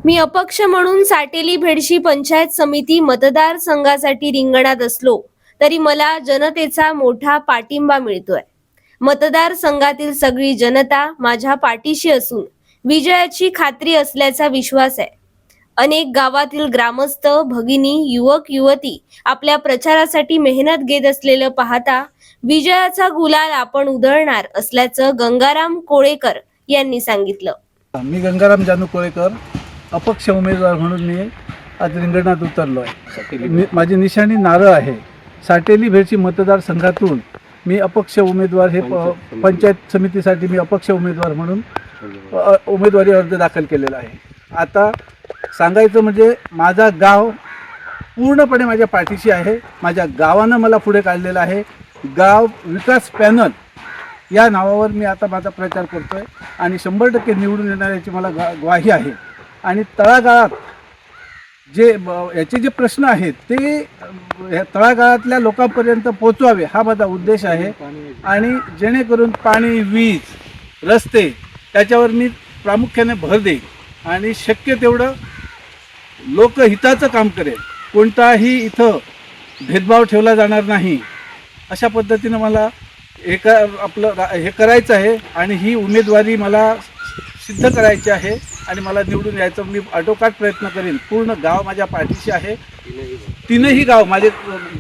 मी अपक्ष म्हणून साटेली भेडशी पंचायत समिती मतदारसंघासाठी रिंगणात असलो तरी मला जनतेचा मोठा पाठिंबा मिळतोय. मतदारसंघातील सगळी जनता माझ्या पाठीशी असून विजयाची खात्री असल्याचा विश्वास आहे. अनेक गावातील ग्रामस्थ, भगिनी, युवक युवती आपल्या प्रचारासाठी मेहनत घेत असलेलं पाहता विजयाचा गुलाल आपण उधळणार असल्याचं गंगाराम कोळेकर यांनी सांगितलं. मी गंगाराम जानू कोळेकर, अपक्ष उमेदवार म्हणून मी आज रिंगणात उतरलो आहे. माझी निशाणी नारळ आहे. साटेली भेडशी मतदारसंघातून मी अपक्ष उमेदवार हे पंचायत समितीसाठी मी अपक्ष उमेदवार म्हणून उमेदवारी अर्ज दाखल केलेला आहे. आता सांगायचं म्हणजे माझा गाव पूर्णपणे माझ्या पाठीशी आहे. माझ्या गावानं मला पुढे काढलेलं आहे. गाव विकास पॅनल या नावावर मी आता माझा प्रचार करतोय आणि 100% निवडून येण्याची मला ग्वाही आहे. आणि तळागाळात याचे जे प्रश्न आहेत ते तळागाळातल्या लोकांपर्यंत पोहोचवावे हा माझा उद्देश आहे. आणि जेणेकरून पाणी, वीज, रस्ते त्याच्यावर मी प्रामुख्याने भर देईन आणि शक्य तेवढं लोकहिताचं काम करेल. कोणताही इथं भेदभाव ठेवला जाणार नाही अशा पद्धतीनं मला हे करायचं आहे. आणि ही उमेदवारी मला सिद्ध करायची आहे आणि मला निवडून यायचं मी आटोकाट प्रयत्न करेन. पूर्ण गाव माझ्या पाठीशी आहे. तीनही गाव माझे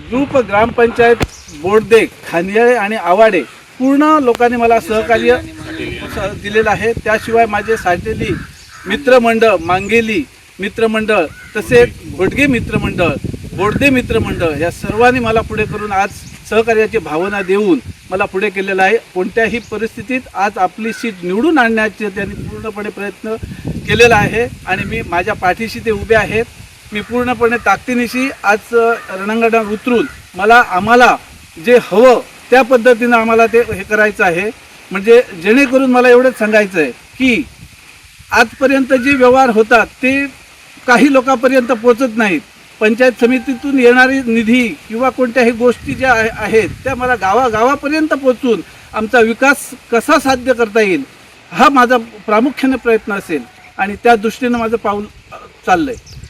ग्रुप, ग्रामपंचायत, बोर्डे, खानियाळे आणि आवाडे पूर्ण लोकांनी मला सहकार्य दिलेलं आहे. त्याशिवाय माझे साटेली मित्रमंडळ, मांगेली मित्रमंडळ, तसेच घोटगे मित्रमंडळ, बोर्डे मित्रमंडळ या सर्वांनी मला पुढे करून आज सहकार्याची भावना देऊन मला पुढे केलेलं आहे. कोणत्याही परिस्थितीत आज आपली सीट निवडून आणण्याचे त्यांनी पूर्णपणे प्रयत्न केलेला आहे आणि मी माझ्या पाठीशी ते उभे आहेत. मी पूर्णपणे ताकदीनिशी आज रणांगणात उतरून आम्हाला जे हवं त्या पद्धतीनं आम्हाला ते हे करायचं आहे. म्हणजे जेणेकरून मला एवढंच सांगायचं आहे की आजपर्यंत जे व्यवहार होतात ते काही लोकांपर्यंत पोचत नाहीत. पंचायत समितीतून येणारी निधी किंवा कोणत्याही गोष्टी ज्या आहेत त्या मला गावागावापर्यंत पोचून आमचा विकास कसा साध्य करता येईल हा माझा प्रामुख्याने प्रयत्न असेल आणि त्या दृष्टीनं माझं पाऊल चाललं आहे.